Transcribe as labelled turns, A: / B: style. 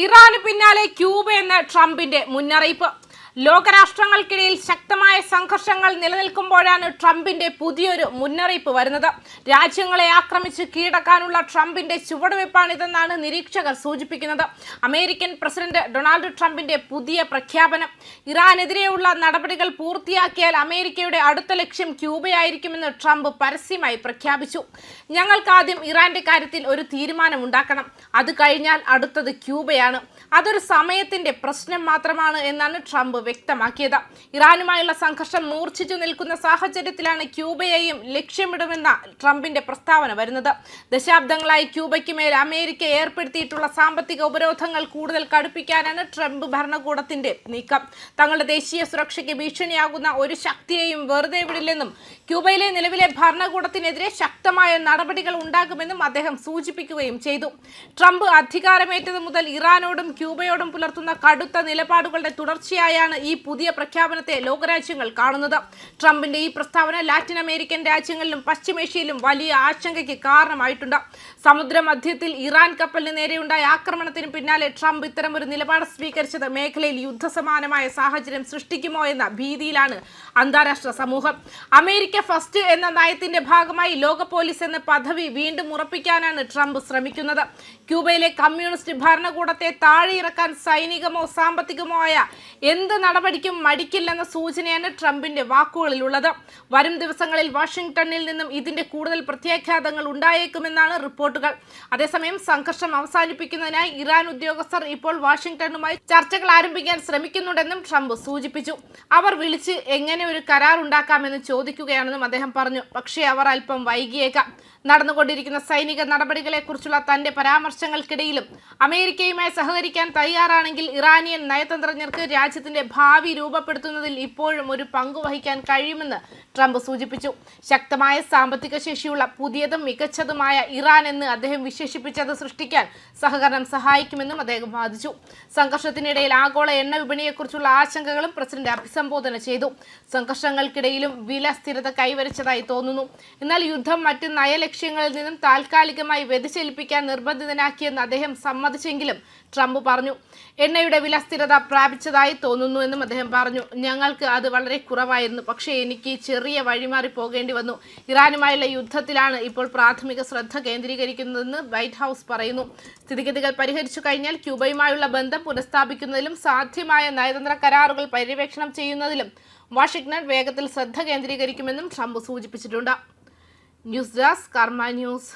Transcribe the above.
A: ഇറാന് പിന്നാലെ ക്യൂബ എന്ന ട്രംപിന്റെ മുന്നറിയിപ്പ്. ലോകരാഷ്ട്രങ്ങൾക്കിടയിൽ ശക്തമായ സംഘർഷങ്ങൾ നിലനിൽക്കുമ്പോഴാണ് ട്രംപിന്റെ പുതിയൊരു മുന്നറിയിപ്പ് വരുന്നത്. രാജ്യങ്ങളെ ആക്രമിച്ച് കീഴടക്കാനുള്ള ട്രംപിന്റെ ചുവടുവയ്പ്പാണിതെന്നാണ് നിരീക്ഷകർ സൂചിപ്പിക്കുന്നത്. അമേരിക്കൻ പ്രസിഡന്റ് ഡൊണാൾഡ് ട്രംപിന്റെ പുതിയ പ്രഖ്യാപനം. ഇറാനെതിരെയുള്ള നടപടികൾ പൂർത്തിയാക്കിയാൽ അമേരിക്കയുടെ അടുത്ത ലക്ഷ്യം ക്യൂബയായിരിക്കുമെന്ന് ട്രംപ് പരസ്യമായി പ്രഖ്യാപിച്ചു. ഞങ്ങൾക്ക് ആദ്യം ഇറാന്റെ കാര്യത്തിൽ ഒരു തീരുമാനമുണ്ടാക്കണം. അത് കഴിഞ്ഞാൽ അടുത്തത് ക്യൂബയാണ്. അതൊരു സമയത്തിന്റെ പ്രശ്നം മാത്രമാണ് എന്നാണ് ട്രംപ് വ്യക്തമാക്കിയത്. ഇറാനുമായുള്ള സംഘർഷം മൂർച്ഛിച്ചു നിൽക്കുന്ന സാഹചര്യത്തിലാണ് ക്യൂബയെയും ലക്ഷ്യമിടുമെന്ന ട്രംപിന്റെ പ്രസ്താവന വരുന്നത്. ദശാബ്ദങ്ങളായി ക്യൂബയ്ക്ക് മേൽ അമേരിക്ക ഏർപ്പെടുത്തിയിട്ടുള്ള സാമ്പത്തിക ഉപരോധങ്ങൾ കൂടുതൽ കടുപ്പിക്കാനാണ് ട്രംപ് ഭരണകൂടത്തിന്റെ നീക്കം. തങ്ങളുടെ ദേശീയ സുരക്ഷയ്ക്ക് ഭീഷണിയാകുന്ന ഒരു ശക്തിയെയും വെറുതെ വിടില്ലെന്നും ക്യൂബയിലെ നിലവിലെ ഭരണകൂടത്തിനെതിരെ ശക്തമായ നടപടികൾ ഉണ്ടാകുമെന്നും അദ്ദേഹം സൂചിപ്പിക്കുകയും ചെയ്തു. ട്രംപ് അധികാരമേറ്റത് മുതൽ ഇറാനോടും ക്യൂബയോടും പുലർത്തുന്ന കടുത്ത നിലപാടുകളുടെ തുടർച്ചയായാണ് ഈ പുതിയ പ്രഖ്യാപനത്തെ ലോകരാജ്യങ്ങൾ കാണുന്നത്. ട്രംപിന്റെ ഈ പ്രസ്താവന ലാറ്റിൻ അമേരിക്കൻ രാജ്യങ്ങളിലും പശ്ചിമേഷ്യയിലും വലിയ ആശങ്കയ്ക്ക് കാരണമായിട്ടുണ്ട്. സമുദ്രമധ്യത്തിൽ ഇറാൻ കപ്പലിന് നേരെയുണ്ടായ ആക്രമണത്തിന് പിന്നാലെ ട്രംപ് ഇത്തരമൊരു നിലപാട് സ്വീകരിച്ചത് മേഖലയിൽ യുദ്ധസമാനമായ സാഹചര്യം സൃഷ്ടിക്കുമോ എന്ന ഭീതിയിലാണ് അന്താരാഷ്ട്ര സമൂഹം. അമേരിക്ക ഫസ്റ്റ് എന്ന നയത്തിന്റെ ഭാഗമായി ലോക പോലീസ് എന്ന പദവി വീണ്ടും ഉറപ്പിക്കാനാണ് ട്രംപ് ശ്രമിക്കുന്നത്. ക്യൂബയിലെ കമ്മ്യൂണിസ്റ്റ് ഭരണകൂടത്തെ താഴെയിറക്കാൻ സൈനികമോ സാമ്പത്തികമോ ആയ എന്ത് നടപടിക്കും മടിക്കില്ലെന്ന സൂചനയാണ് ട്രംപിന്റെ വാക്കുകളിലുള്ളത്. വരും ദിവസങ്ങളിൽ വാഷിംഗ്ടണിൽ നിന്നും ഇതിന്റെ കൂടുതൽ പ്രത്യാഘാതങ്ങൾ ഉണ്ടായേക്കുമെന്നാണ് റിപ്പോർട്ടുകൾ. അതേസമയം സംഘർഷം അവസാനിപ്പിക്കുന്നതിനായി ഇറാൻ ഉദ്യോഗസ്ഥർ ഇപ്പോൾ വാഷിംഗ്ടണുമായി ചർച്ചകൾ ആരംഭിക്കാൻ ശ്രമിക്കുന്നുണ്ടെന്നും ട്രംപ് സൂചിപ്പിച്ചു. അവർ വിളിച്ച് എങ്ങനെ ഒരു കരാർ ഉണ്ടാക്കാമെന്ന് ചോദിക്കുകയാണെന്നും അദ്ദേഹം പറഞ്ഞു. പക്ഷേ അവർ അല്പം വൈകിയേക്കാം. നടന്നുകൊണ്ടിരിക്കുന്ന സൈനിക നടപടികളെക്കുറിച്ചുള്ള തന്റെ പരാമർശങ്ങൾക്കിടയിലും അമേരിക്കയുമായി സഹകരിക്കാൻ തയ്യാറാണെങ്കിൽ ഇറാനിയൻ നയതന്ത്രജ്ഞർക്ക് രാജ്യത്തിന്റെ ഭാവി രൂപപ്പെടുത്തുന്നതിൽ ഇപ്പോഴും ഒരു പങ്ക് വഹിക്കാൻ കഴിയുമെന്ന് ട്രംപ് സൂചിപ്പിച്ചു. ശക്തമായ സാമ്പത്തിക ശേഷിയുള്ള പുതിയതും മികച്ചതുമായ ഇറാൻ എന്ന് അദ്ദേഹം വിശേഷിപ്പിച്ചത് സൃഷ്ടിക്കാൻ സഹകരണം സഹായിക്കുമെന്നും അദ്ദേഹം വാദിച്ചു. സംഘർഷത്തിനിടയിൽ ആഗോള എണ്ണ വിപണിയെക്കുറിച്ചുള്ള ആശങ്കകളും പ്രസിഡന്റ് അഭിസംബോധന ചെയ്തു. സംഘർഷങ്ങൾക്കിടയിലും വില സ്ഥിരത കൈവരിച്ചതായി തോന്നുന്നു. എന്നാൽ യുദ്ധം മറ്റ് നയലക്ഷ്യങ്ങളിൽ നിന്നും താൽക്കാലികമായി വ്യതിചലിപ്പിക്കാൻ നിർബന്ധിതനാക്കിയെന്ന് അദ്ദേഹം സമ്മതിച്ചെങ്കിലും ട്രംപ് പറഞ്ഞു. എണ്ണയുടെ വില സ്ഥിരത പ്രാപിച്ചതായി തോന്നുന്നു എന്നും അദ്ദേഹം പറഞ്ഞു. ഞങ്ങൾക്ക് അത് വളരെ കുറവായിരുന്നു, പക്ഷേ എനിക്ക് ചെറിയ വഴിമാറി പോകേണ്ടി വന്നു. ഇറാനുമായുള്ള യുദ്ധത്തിലാണ് ഇപ്പോൾ പ്രാഥമിക ശ്രദ്ധ കേന്ദ്രീകരിക്കുന്നതെന്ന് വൈറ്റ് ഹൗസ് പറയുന്നു. സ്ഥിതിഗതികൾ പരിഹരിച്ചു കഴിഞ്ഞാൽ ക്യൂബയുമായുള്ള ബന്ധം പുനഃസ്ഥാപിക്കുന്നതിലും സാധ്യമായ നയതന്ത്ര കരാറുകൾ പര്യവേക്ഷണം ചെയ്യുന്നതിലും വാഷിംഗ്ടൺ വേഗത്തിൽ ശ്രദ്ധ കേന്ദ്രീകരിക്കുമെന്നും ട്രംപ് സൂചിപ്പിച്ചിട്ടുണ്ട്. ന്യൂസ് ഡെസ്ക് കർമ്മ ന്യൂസ്.